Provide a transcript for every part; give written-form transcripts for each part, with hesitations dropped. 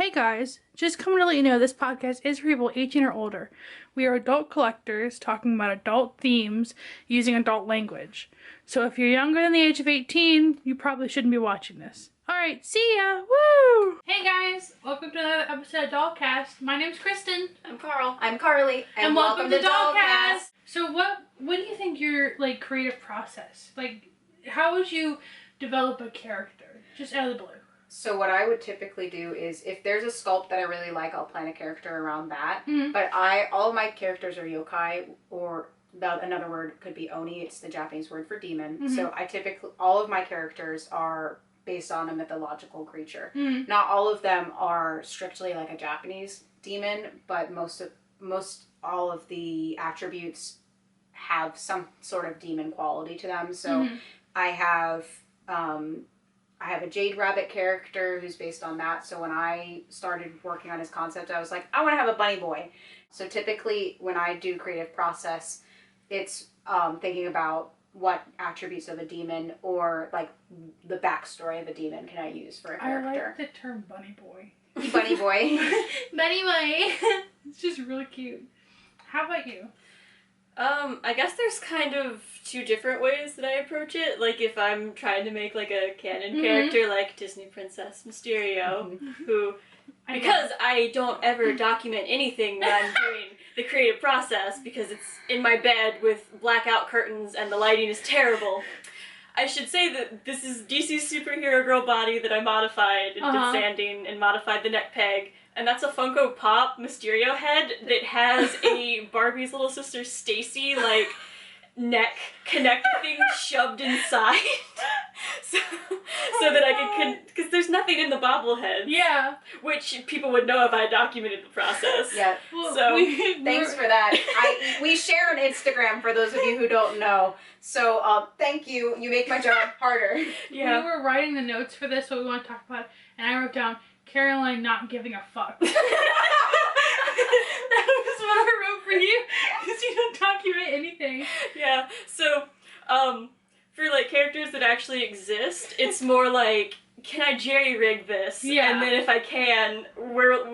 Hey guys, just coming to let you know this podcast is for people 18 or older. We are adult collectors talking about adult themes using adult language. So if you're younger than the age of 18, you probably shouldn't be watching this. Alright, see ya! Woo! Hey guys, welcome to another episode of DOLLCAST. My name's Kristen. I'm Carl. I'm Carly. And welcome to DOLLCAST! So what do you think your creative process? How would you develop a character? Just out of the blue. So what I would typically do is, if there's a sculpt that I really like, I'll plan a character around that. Mm-hmm. But all of my characters are yokai, or another word could be oni. It's the Japanese word for demon. Mm-hmm. So all of my characters are based on a mythological creature. Mm-hmm. Not all of them are strictly like a Japanese demon, but most all of the attributes have some sort of demon quality to them. So Mm-hmm. I have a Jade Rabbit character who's based on that. So when I started working on his concept, I was like, I want to have a bunny boy. So typically when I do creative process, it's thinking about what attributes of a demon or like the backstory of a demon can I use for a character. I like the term bunny boy. Bunny boy. Bunny boy. It's just really cute. How about you? I guess there's kind of two different ways that I approach it. Like if I'm trying to make like a canon character like Disney Princess Mysterio, who, because I don't ever document anything when I'm doing the creative process because it's in my bed with blackout curtains and the lighting is terrible. I should say that this is DC's superhero girl body that I modified and did sanding and modified the neck peg. And that's a Funko Pop Mysterio head that has a Barbie's little sister Stacy, neck connect thing shoved inside. so that I can, because there's nothing in the bobblehead. Yeah. Which people would know if I documented the process. Yeah. Well, so, thanks for that. We share on Instagram for those of you who don't know. So, thank you. You make my job harder. Yeah. We were writing the notes for this, what we want to talk about, and I wrote down, Caroline not giving a fuck. That was what I wrote for you, because you don't document anything. Yeah, so, for, characters that actually exist, it's more like, can I jerry-rig this? Yeah. And then if I can,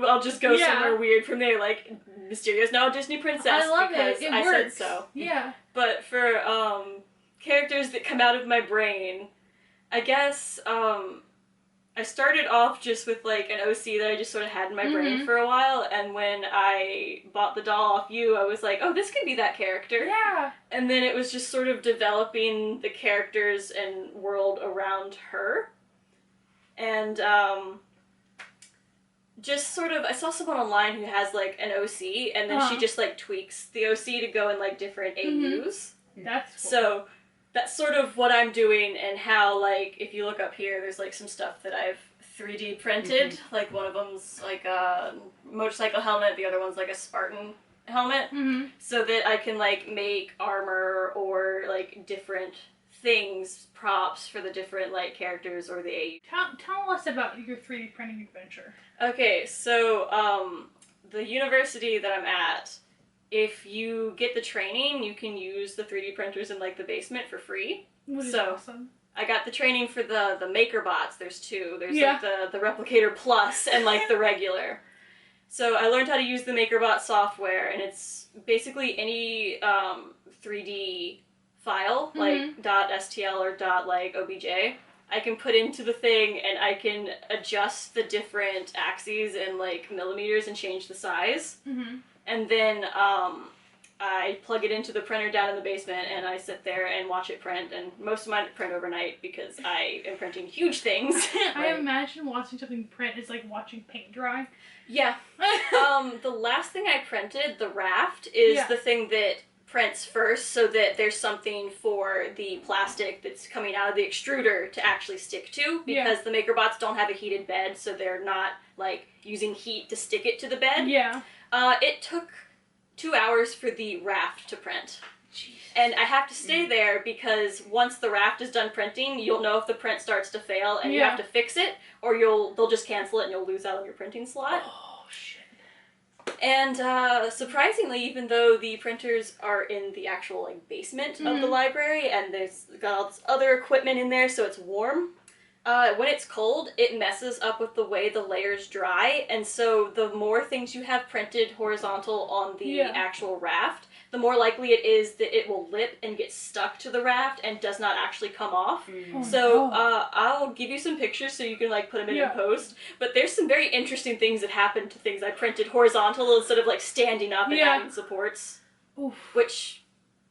I'll just go somewhere weird from there, like, Mysterio's now a Disney princess I love because it. It I works. said so. Yeah. But for, characters that come out of my brain, I guess, I started off just with, an OC that I just sort of had in my brain for a while, and when I bought the doll off you, I was like, oh, this could be that character. Yeah. And then it was just sort of developing the characters and world around her. And, just sort of, I saw someone online who has, an OC, and then she just, tweaks the OC to go in, different AUs. That's cool. So that's sort of what I'm doing, and how, if you look up here, there's, some stuff that I've 3D printed. One of them's, a motorcycle helmet, the other one's, a Spartan helmet. So that I can, make armor or, different things, props for the different, characters or the AU. Tell us about your 3D printing adventure. Okay, so, the university that I'm at, if you get the training, you can use the 3D printers in, the basement for free. Which is awesome. I got the training for the maker bots. There's two. There's, the Replicator Plus and, the regular. So I learned how to use the MakerBot software, and it's basically any 3D file, .stl or .obj, I can put into the thing, and I can adjust the different axes in, millimeters and change the size. And then I plug it into the printer down in the basement, and I sit there and watch it print, and most of mine print overnight because I am printing huge things. I imagine watching something print is like watching paint dry. Yeah. The last thing I printed, the raft, is the thing that prints first, so that there's something for the plastic that's coming out of the extruder to actually stick to, because the MakerBots don't have a heated bed, so they're not, using heat to stick it to the bed. Yeah. It took 2 hours for the raft to print. Jeez. And I have to stay there because once the raft is done printing, you'll know if the print starts to fail and you have to fix it, or they'll just cancel it and you'll lose out on your printing slot. Oh, shit. And surprisingly, even though the printers are in the actual basement of the library, and there's got all this other equipment in there, so it's warm, when it's cold, it messes up with the way the layers dry, and so the more things you have printed horizontal on the actual raft, the more likely it is that it will lip and get stuck to the raft and does not actually come off. So I'll give you some pictures so you can like put them in post, but there's some very interesting things that happen to things I printed horizontal instead of like standing up and having supports. Oof. Which,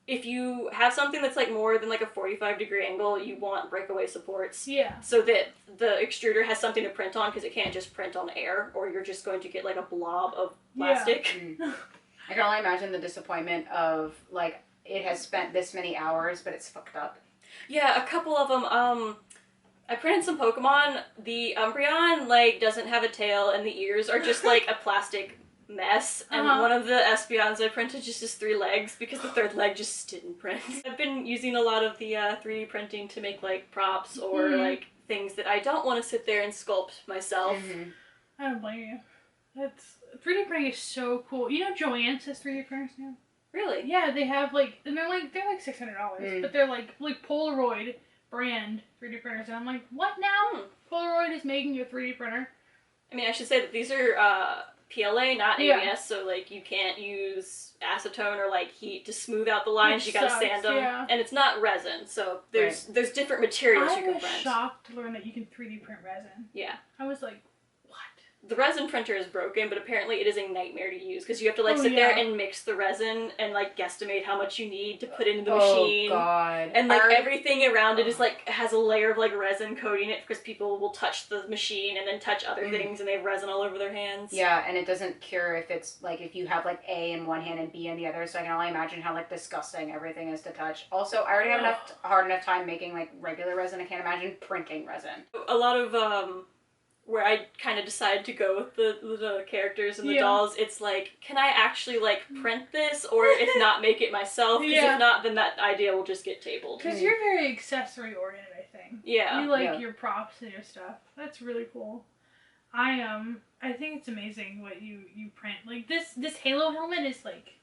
if you have something that's like more than like a 45-degree angle, you want breakaway supports. Yeah. So that the extruder has something to print on, because it can't just print on air, or you're just going to get like a blob of plastic. Yeah. I can only imagine the disappointment of like, it has spent this many hours, but it's fucked up. Yeah, a couple of them. I printed some Pokemon. The Umbreon like doesn't have a tail, and the ears are just like a plastic mess, and one of the Espeons I printed just has 3 legs because the 3rd leg just didn't print. I've been using a lot of the 3D printing to make like props or like things that I don't want to sit there and sculpt myself. I don't blame you. That's 3D printing is so cool. You know Joann's has 3D printers now? Really? Yeah, they have like, and they're like $600, but they're like Polaroid brand 3D printers, and I'm like, what now? Polaroid is making you a 3D printer. I mean, I should say that these are PLA, not ABS, so like you can't use acetone or like heat to smooth out the lines. You gotta sand them, and it's not resin, so there's different materials you can print. I was shocked to learn that you can 3D print resin. Yeah, I was like, what? The resin printer is broken, but apparently it is a nightmare to use because you have to like sit there and mix the resin and like guesstimate how much you need to put into the machine. Oh god! And like everything around it is like has a layer of like resin coating it because people will touch the machine and then touch other things and they have resin all over their hands. Yeah, and it doesn't cure if it's like if you have like A in one hand and B in the other. So I can only imagine how like disgusting everything is to touch. Also, I already have hard enough time making like regular resin. I can't imagine printing resin. A lot of where I kind of decide to go with the characters and the dolls, it's like, can I actually like print this, or if not, make it myself? Because if not, then that idea will just get tabled. Because you're very accessory oriented, I think. Yeah. You like your props and your stuff. That's really cool. I think it's amazing what you print. Like this Halo helmet is like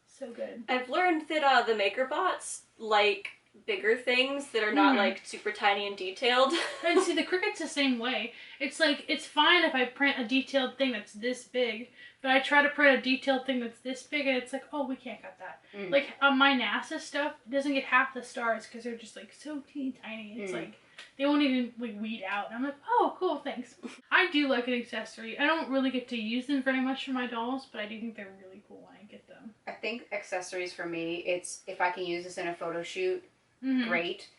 so good. I've learned that the MakerBots like bigger things that are not like super tiny and detailed. And see, the Cricket's the same way. It's like, it's fine if I print a detailed thing that's this big, but I try to print a detailed thing that's this big and it's like, oh, we can't cut that. Like my NASA stuff doesn't get half the stars because they're just like so teeny tiny. It's like they won't even like weed out. And I'm like, oh, cool, thanks. I do like an accessory. I don't really get to use them very much for my dolls, but I do think they're really cool when I get them. I think accessories for me, it's if I can use this in a photo shoot, great.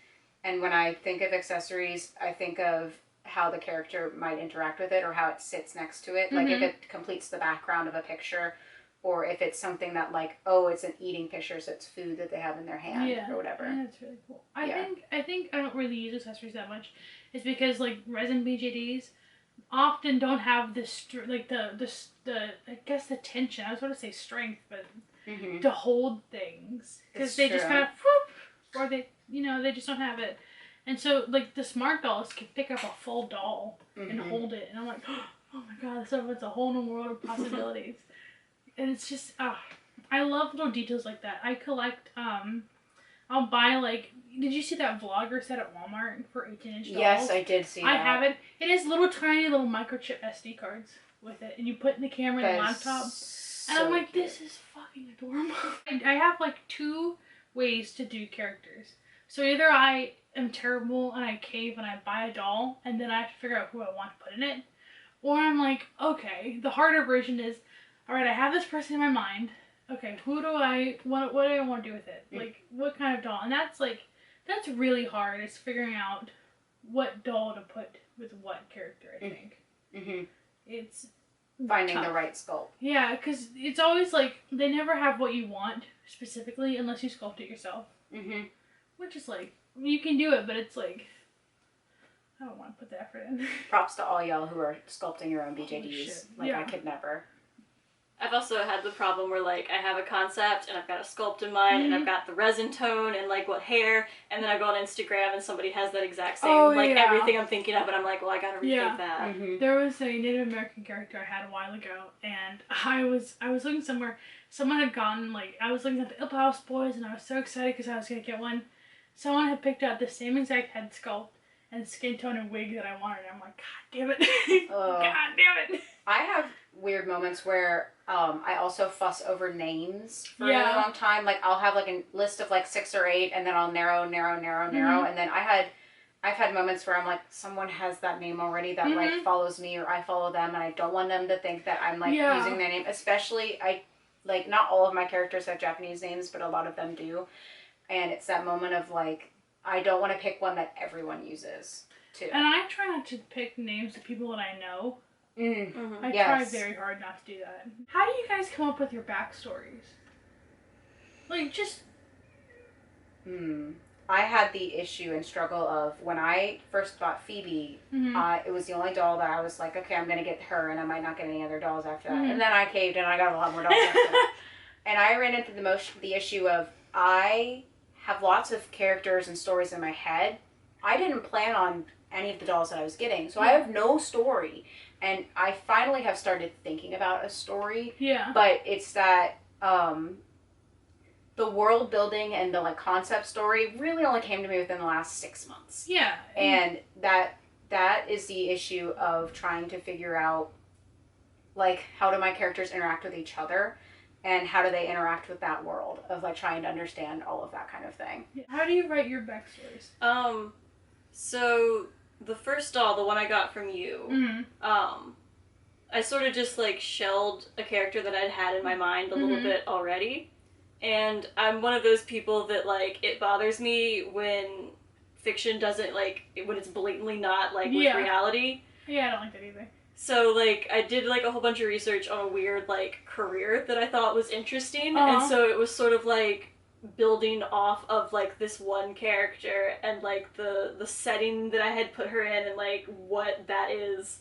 And when I think of accessories, I think of how the character might interact with it or how it sits next to it. Like if it completes the background of a picture, or if it's something that like, oh, it's an eating picture, so it's food that they have in their hand or whatever. Yeah, that's really cool. I think I don't really use accessories that much. It's because like resin BJDs often don't have this like the I guess the tension. I was going to say strength, but to hold things because they just kind of or they they just don't have it. And so like the smart dolls can pick up a full doll and hold it, and I'm like, oh my god, this opens a whole new world of possibilities. And it's just I love little details like that. I collect I'll buy like, did you see that vlogger set at Walmart for 18-inch dolls? Yes, I did see that. I have it. It is little tiny little microchip SD cards with it, and you put in the camera and the laptop. And I'm like, this is fucking adorable. I have like 2 ways to do characters. So either I am terrible and I cave and I buy a doll and then I have to figure out who I want to put in it, or I'm like, okay, the harder version is, all right, I have this person in my mind. Okay, what do I want to do with it? Like, what kind of doll? And that's really hard. It's figuring out what doll to put with what character, I think. It's finding tough. The right sculpt. Yeah, because it's always like, they never have what you want specifically unless you sculpt it yourself. Which is like, you can do it, but it's like, I don't want to put the effort in. Props to all y'all who are sculpting your own BJDs. Like, I could never. I've also had the problem where, like, I have a concept and I've got a sculpt in mind and I've got the resin tone and, like, what hair, and then I go on Instagram and somebody has that exact same, everything I'm thinking of, and I'm like, well, I gotta rethink that. There was a Native American character I had a while ago, and I was looking somewhere, someone had gone, like, I was looking at the Ill House Boys, and I was so excited because I was gonna get one. Someone had picked out the same exact head sculpt and skin tone and wig that I wanted. I'm like, God damn it. God damn it. I have weird moments where I also fuss over names for a really long time. Like, I'll have like a list of like 6 or 8, and then I'll narrow, and then I've had moments where I'm like, someone has that name already that like follows me, or I follow them, and I don't want them to think that I'm like using their name. Especially, like, not all of my characters have Japanese names, but a lot of them do. And it's that moment of like, I don't want to pick one that everyone uses too. And I try not to pick names of people that I know. I Yes. try very hard not to do that. How do you guys come up with your backstories? Like, just... I had the issue and struggle of when I first bought Phoebe, it was the only doll that I was like, okay, I'm going to get her, and I might not get any other dolls after that. And then I caved, and I got a lot more dolls after that. And I ran into the issue of, I have lots of characters and stories in my head. I didn't plan on any of the dolls that I was getting, so I have no story. And I finally have started thinking about a story. Yeah. But it's that... the world building and the like concept story really only came to me within the last 6 months. Yeah. And that is the issue of trying to figure out, like, how do my characters interact with each other, and how do they interact with that world of like trying to understand all of that kind of thing. How do you write your backstories? So the first doll, the one I got from you, I sort of just like shelled a character that I'd had in my mind a little bit already. And I'm one of those people that, like, it bothers me when fiction doesn't, like, when it's blatantly not, like, with reality. Yeah, I don't like that either. So, like, I did, like, a whole bunch of research on a weird, like, career that I thought was interesting. And so it was sort of, like, building off of, like, this one character and, like, the setting that I had put her in and, like, what that is.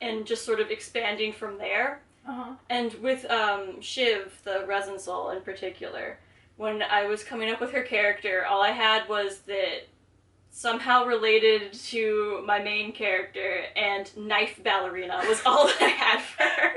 And just sort of expanding from there. And with Shiv, the Resin Soul in particular, when I was coming up with her character, all I had was that somehow related to my main character, and Knife Ballerina was all that I had for her.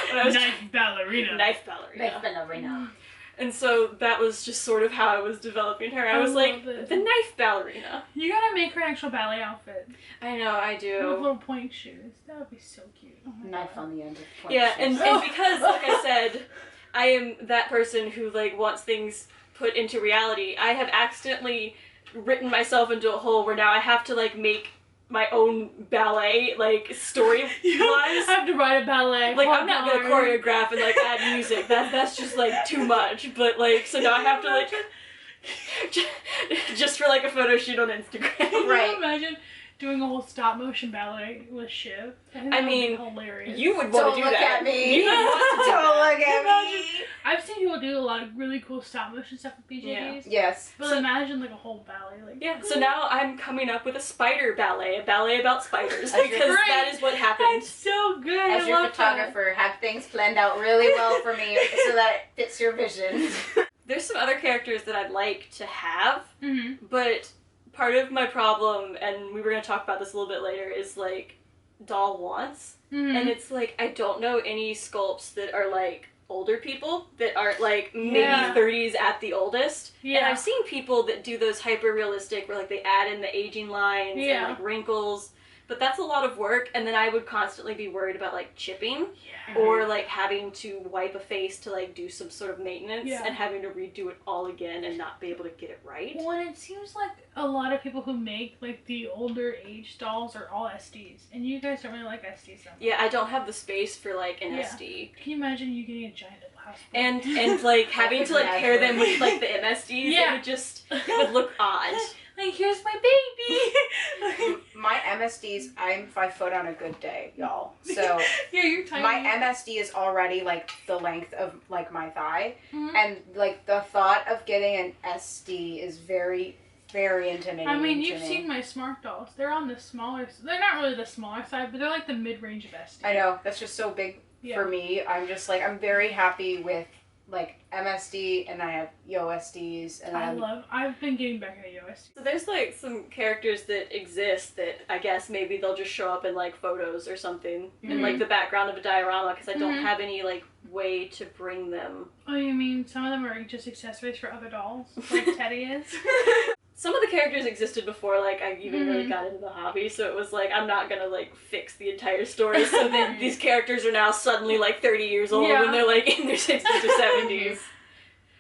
When I was Knife Ballerina. Knife Ballerina. Knife Ballerina. And so that was just sort of how I was developing her. I was like, the Knife Ballerina. You gotta make her an actual ballet outfit. I know, I do. With little point shoes. That would be so cute. Oh Knife God. on the end of point Yeah, shoes. and because, like I said, I am that person who, like, wants things put into reality. I have accidentally written myself into a hole where now I have to, like, make my own ballet, like, story-wise. I have to write a ballet. Like, I'm not gonna choreograph and, like, add music. That's just, like, too much. But, like, so now I have to, like, just for, like, a photo shoot on Instagram. Can you imagine doing a whole stop-motion ballet with Shiv? I mean, hilarious. you would want to do that. Don't look at me. You would want to do Don't that. look at me. I've seen people do a lot of really cool stop-motion stuff with BJs. Yes. But imagine, like, a whole ballet. Like, Yeah, so now I'm coming up with a spider ballet, a ballet about spiders, That's because great. that is what happens. That's so good. As I your love photographer, have things planned out really well for me so that it fits your vision. There's some other characters that I'd like to have, that. but part of my problem, and we were going to talk about this a little bit later, is, like, doll wants. And it's like, I don't know any sculpts that are, like, older people that aren't, like, maybe 30s at the oldest. Yeah. And I've seen people that do those hyper-realistic where, like, they add in the aging lines and, like, wrinkles. But that's a lot of work, and then I would constantly be worried about, like, chipping. Or, like, having to wipe a face to, like, do some sort of maintenance and having to redo it all again and not be able to get it right. Well, and it seems like a lot of people who make, like, the older age dolls are all SDs. And you guys don't really like SDs so much. Yeah, I don't have the space for, like, an SD. Can you imagine you getting a giant house? And like, having to, like, pair them with, like, the MSDs, it would look odd. Like, here's my baby! My MSDs, I'm 5 foot on a good day, y'all. So yeah, you're tiny. my MSD is already like the length of like my thigh, and like the thought of getting an SD is very, very intimidating. I mean, you've seen my smart dolls. They're on the smaller. They're not really the smaller side, but they're like the mid-range of SD. I know, that's just so big for me. I'm just like, I'm very happy with like MSD, and I have YoSDs, and I've been getting back into YoSD. So there's, like, some characters that exist that I guess maybe they'll just show up in, like, photos or something in, like, the background of a diorama, because I don't have any, like, way to bring them. Oh, you mean some of them are just accessories for other dolls, like Teddy is? some of the characters existed before, like, I even really got into the hobby, so it was like, I'm not gonna, like, fix the entire story, so then these characters are now suddenly, like, 30 years old, and they're, like, in their 60s or 70s.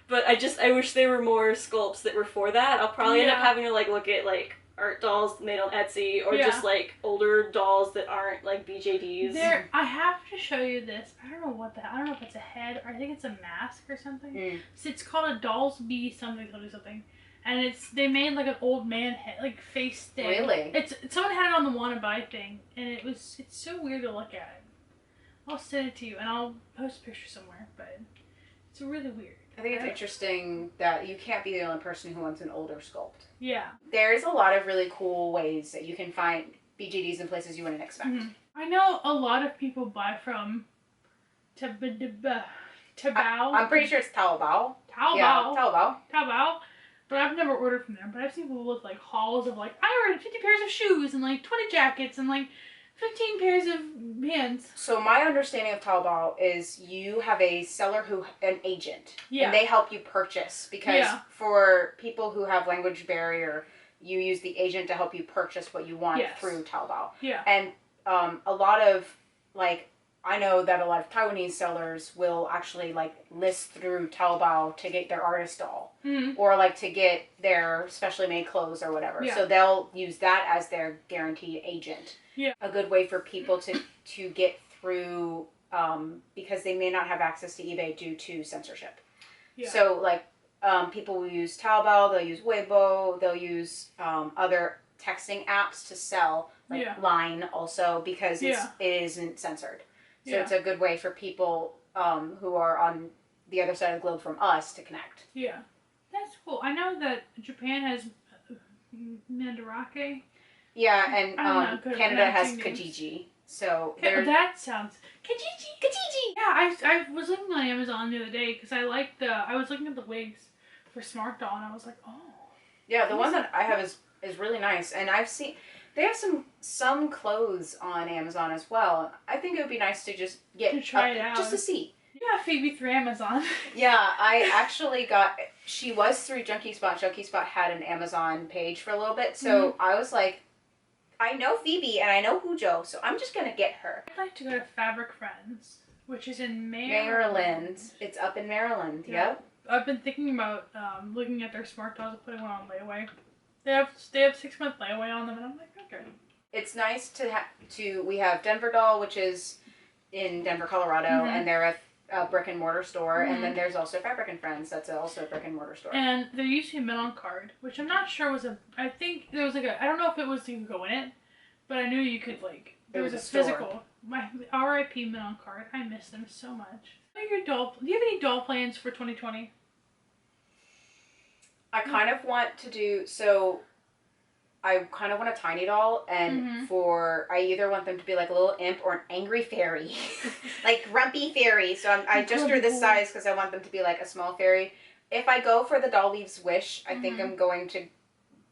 But I wish there were more sculpts that were for that. I'll probably end up having to, like, look at, like, art dolls made on Etsy, or just, like, older dolls that aren't, like, BJDs. I have to show you this. I don't know if it's a head, or I think it's a mask or something. So it's called a Dolls B something. And they made like an old man head, like face thing. Really? Someone had it on the wanna buy thing, and it's so weird to look at. I'll send it to you, and I'll post a picture somewhere, but it's really weird. I think it's interesting that you can't be the only person who wants an older sculpt. Yeah. There's a lot of really cool ways that you can find BGDs in places you wouldn't expect. I know a lot of people buy from Taobao. I'm pretty sure it's Taobao. Taobao. Yeah, Taobao. But I've never ordered from there. But I've seen people with like hauls of like, I ordered 50 pairs of shoes and like 20 jackets and like 15 pairs of pants. So my understanding of Taobao is you have a seller an agent. Yeah. And they help you purchase. Because for people who have language barrier, you use the agent to help you purchase what you want through Taobao. Yeah. And a lot of, like, I know that a lot of Taiwanese sellers will actually, like, list through Taobao to get their artist doll. Or, like, to get their specially made clothes or whatever. Yeah. So they'll use that as their guaranteed agent. Yeah. A good way for people to get through, because they may not have access to eBay due to censorship. Yeah. So, like, people will use Taobao, they'll use Weibo, they'll use other texting apps to sell, like Line also, because it isn't censored. So it's a good way for people who are on the other side of the globe from us to connect. Yeah. That's cool. I know that Japan has Mandarake. Yeah, and Canada has Kijiji. So that sounds Kijiji. Yeah, I was looking on Amazon the other day because I was looking at the wigs for Smart Doll, and I was like, oh. Yeah, the one that I have is really nice, and I've seen they have some clothes on Amazon as well. I think it would be nice to just try it out, just to see. Yeah, Phoebe through Amazon. Yeah, I actually she was through Junkie Spot. Junkie Spot had an Amazon page for a little bit, so I was like, I know Phoebe and I know Hujo, so I'm just gonna get her. I'd like to go to Fabric Friends, which is in Maryland. It's up in Maryland. Yeah. Yep. I've been thinking about looking at their Smart Dolls and putting one on layaway. They have 6-month layaway on them, and I'm like, okay. It's nice we have Denver Doll, which is in Denver, Colorado, and they're a brick and mortar store, and then there's also Fabric and Friends. That's also a brick and mortar store. And there used to be a Melon card, which I'm not sure I think there was like I don't know if it was you could go in it, but I knew you could there was a physical. My R.I.P. Melon card. I miss them so much. Do you have any doll plans for 2020? I kind of want to do I kind of want a tiny doll, and I either want them to be like a little imp or an angry fairy, like grumpy fairy. So I just drew this size because I want them to be like a small fairy. If I go for the Doll Leaves Wish, I think I'm going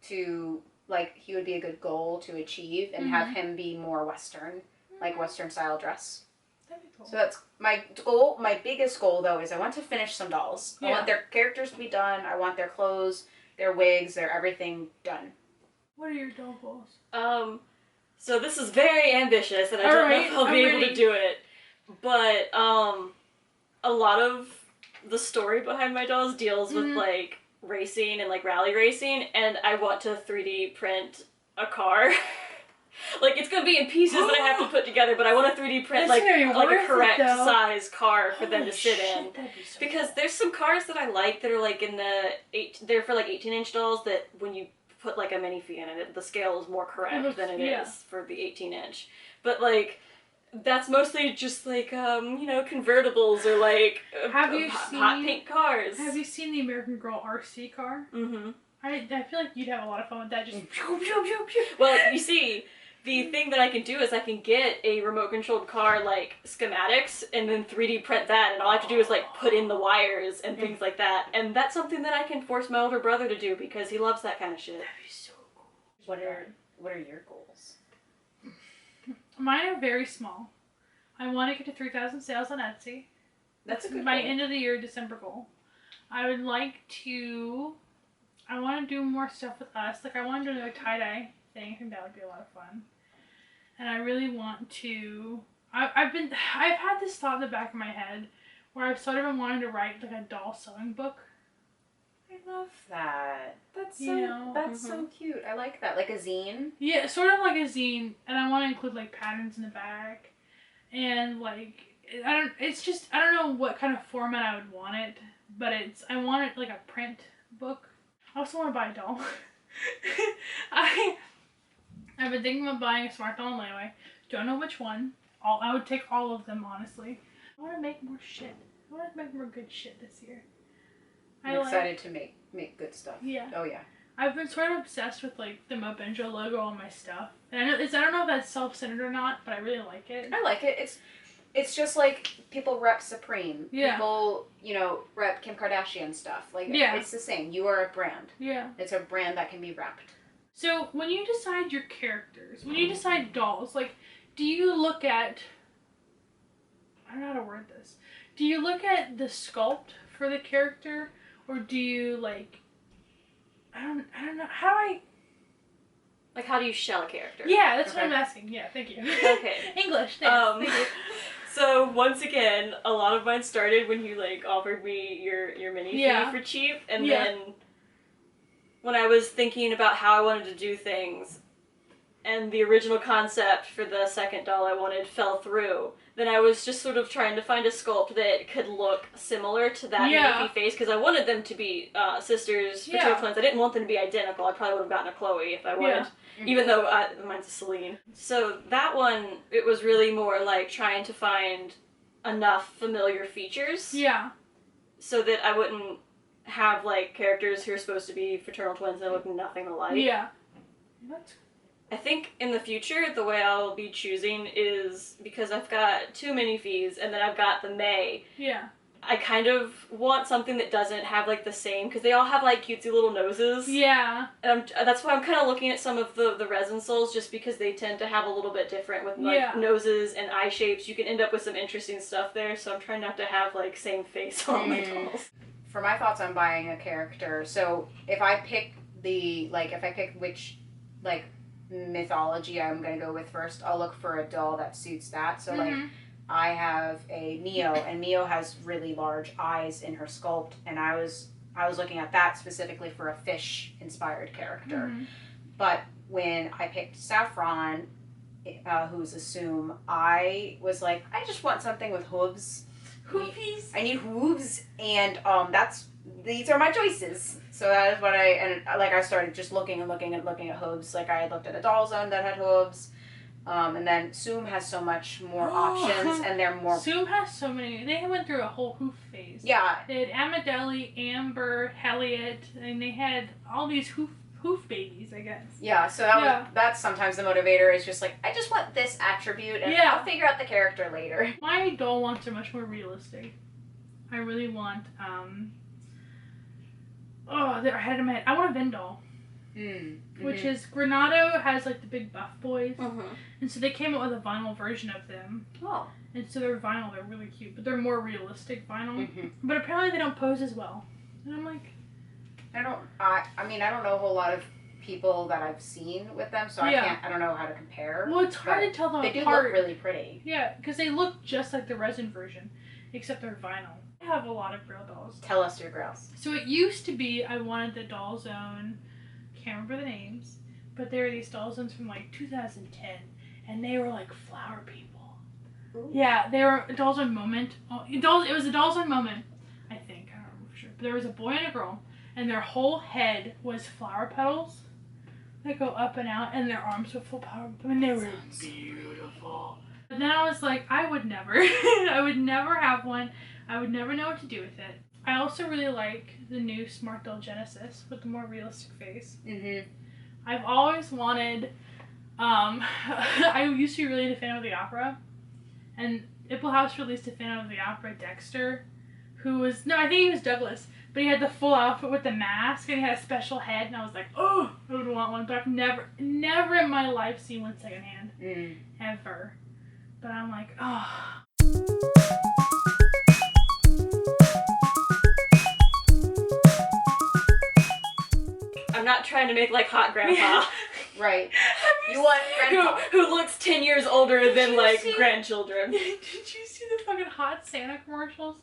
to like, he would be a good goal to achieve, and have him be more Western, like Western style dress. That'd be cool. So that's my goal. My biggest goal, though, is I want to finish some dolls. I want their characters to be done. I want their clothes, their wigs, their everything done. What are your doll goals? So this is very ambitious, and I don't know if I'll be able to do it. But, a lot of the story behind my dolls deals with, like, racing and, like, rally racing, and I want to 3D print a car. Like, it's gonna be in pieces that I have to put together, but I want to 3D print, like a correct size car for them to sit in. Because there's some cars that I like that are, like, they're for, like, 18-inch dolls that when you put like a minifee in it, the scale is more correct than it is for the 18-inch. But like, that's mostly just like convertibles or like hot pink cars. Have you seen the American Girl RC car? I feel like you'd have a lot of fun with that. Just well, you see, the thing that I can do is I can get a remote-controlled car, like, schematics, and then 3D print that, and all I have to do is, like, put in the wires and things like that. And that's something that I can force my older brother to do, because he loves that kind of shit. That'd be so cool. What are your goals? Mine are very small. I want to get to 3,000 sales on Etsy. That's a good my goal. End of the year December goal. I would like to I want to do more stuff with us. Like, I want to do another tie-dye thing. I think that would be a lot of fun. And I really want to... I've had this thought in the back of my head where I've sort of been wanting to write, like, a doll sewing book. I love that. That's You so cute. I like that. Like a zine? Yeah, sort of like a zine. And I want to include, like, patterns in the back. And, like, I don't know what kind of format I would want it. But I want it, like, a print book. I also want to buy a doll. I've been thinking of buying a smart doll in layaway. Don't know which one. I would take all of them, honestly. I want to make more shit. I want to make more good shit this year. I'm excited to make good stuff. Yeah. Oh, yeah. I've been sort of obsessed with, like, the Mobenjo logo on my stuff. And I don't know if that's self-centered or not, but I really like it. I like it. It's just like people rep Supreme. Yeah. People, rep Kim Kardashian stuff. Like, yeah. It's the same. You are a brand. Yeah. It's a brand that can be repped. So, when you decide your characters, when you decide dolls, like, do you look at... I don't know how to word this. Do you look at the sculpt for the character, or do you, like... I don't know. How do I... Like, how do you shell a character? Yeah, that's what I'm asking. Yeah, thank you. Okay. English, thanks. Thank you. So, once again, a lot of mine started when you, like, offered me your mini fee for cheap, and then when I was thinking about how I wanted to do things, and the original concept for the second doll I wanted fell through, then I was just sort of trying to find a sculpt that could look similar to that mini face, because I wanted them to be sisters, fraternal twins. I didn't want them to be identical. I probably would have gotten a Chloe if I wanted, even though mine's a Celine. So that one, it was really more like trying to find enough familiar features. Yeah. So that I wouldn't have, like, characters who are supposed to be fraternal twins that look nothing alike. Yeah. That's I think in the future, the way I'll be choosing is, because I've got 2 minifees and then I've got the May. Yeah. I kind of want something that doesn't have, like, the same, because they all have, like, cutesy little noses. Yeah. And that's why I'm kind of looking at some of the resin souls, just because they tend to have a little bit different with, like, noses and eye shapes. You can end up with some interesting stuff there, so I'm trying not to have, like, same face on my dolls. For my thoughts on buying a character, so if I pick which, like, mythology I'm gonna go with first, I'll look for a doll that suits that. So like I have a Mio, and Mio has really large eyes in her sculpt, and I was looking at that specifically for a fish inspired character. But when I picked Saffron, who's Assume, I was like, I just want something with hooves. Hoofies. I need hooves, and these are my choices. So that is what I started just looking at hooves. Like, I looked at a Doll Zone that had hooves, and then Zoom has so much more options, and they're more... Zoom has so many. They went through a whole hoof phase. Yeah. They had Amadelli, Amber, Helliot, and they had all these hoof babies, I guess. Yeah, so that's sometimes the motivator, is just like, I just want this attribute, and I'll figure out the character later. My doll wants are much more realistic. I really want, I had it in my head. I want a Vendall. Which is, Granado has, like, the big buff boys. And so they came out with a vinyl version of them. Oh. And so they're vinyl, they're really cute, but they're more realistic vinyl. But apparently they don't pose as well. And I'm like... I don't know a whole lot of people that I've seen with them, so I don't know how to compare. Well, it's hard to tell them apart. They do look really pretty. Yeah, because they look just like the resin version, except they're vinyl. I have a lot of Grail dolls. Tell us your Grails. So it used to be, I wanted the Doll Zone, can't remember the names, but there were these Doll Zones from like 2010, and they were like flower people. Ooh. Yeah, they were Doll Zone Moment. It was a Doll Zone Moment, I think. I don't remember for sure. But there was a boy and a girl, and their whole head was flower petals that go up and out, and their arms were full power. I mean, they were beautiful. But then I was like, I would never. I would never have one. I would never know what to do with it. I also really like the new Smart Doll Genesis with the more realistic face. I've always wanted, I used to be really a fan of the opera, and Ipple House released a fan of the opera, Dexter, who was, no, I think he was Douglas, but he had the full outfit with the mask, and he had a special head, and I was like, oh, I would want one, but I've never in my life seen one secondhand. Ever. But I'm like, oh. trying to make like hot grandpa. Right. You want grandpa. who looks 10 years older than like grandchildren. Did you see the fucking hot Santa commercials?